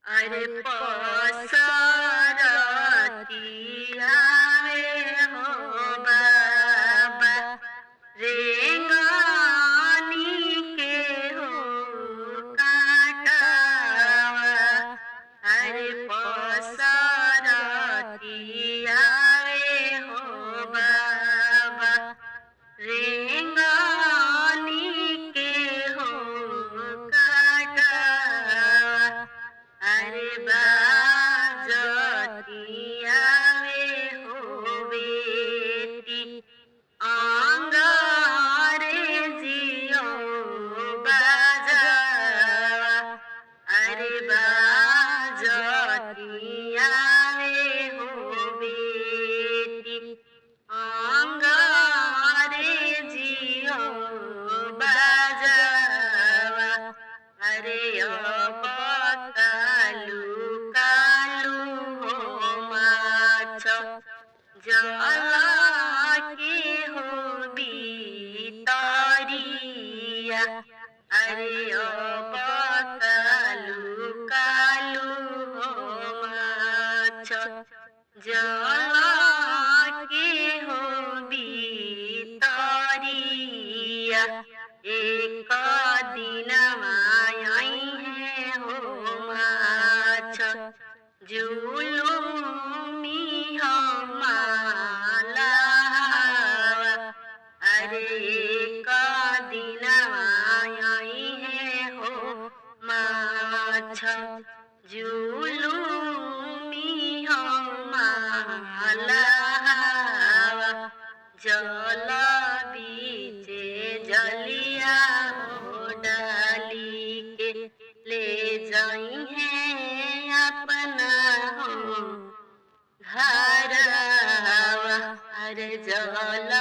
अरे पसरतिया में हो बाबा रेंगानी के हो काटावा। अरे पसरतिया में हो बाबा रेंगानी के हो काटावा। अरे बाजतिया में हो बेटी अंग्रेजियो बाजावा। अरे बाजतिया में हो बेटी अंग्रेजियो बाजावा। अरे कालू कालू हो माछ जला के हो बीतरिया। अरे कालू कालू हो माछ जला के हो बीतरिया। एक दिन आई है हो माछ जुलूमी हमारा। अरे एक दिन आई है हो माछ जुलूमी हमारा। जल बीचे जलिया हो डाली के ले जाई है अपना हो घरवा। अरे जल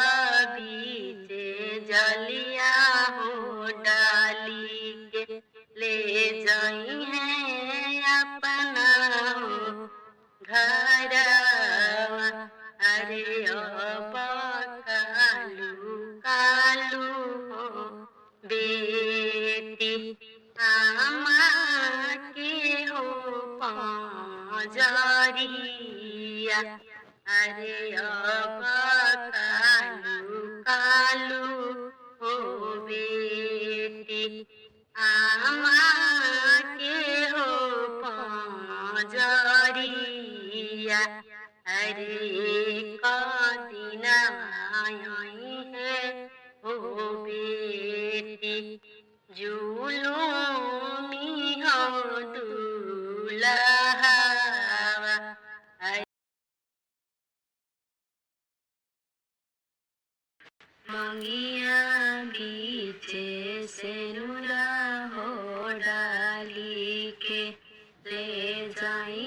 बीचे जलिया हो डाली के ले जाई है अपना हो घरवा। अरे कालू कालू हो बेटी आमा के हो पाजरिया। अरे कालू कालू हो बेटी आमा के हो पाजरिया। अरे दिन आई है हो बेटी जुलूमी हो दुल्हावा। मंगिया बीचे से नुरा हो डाली के ले जाई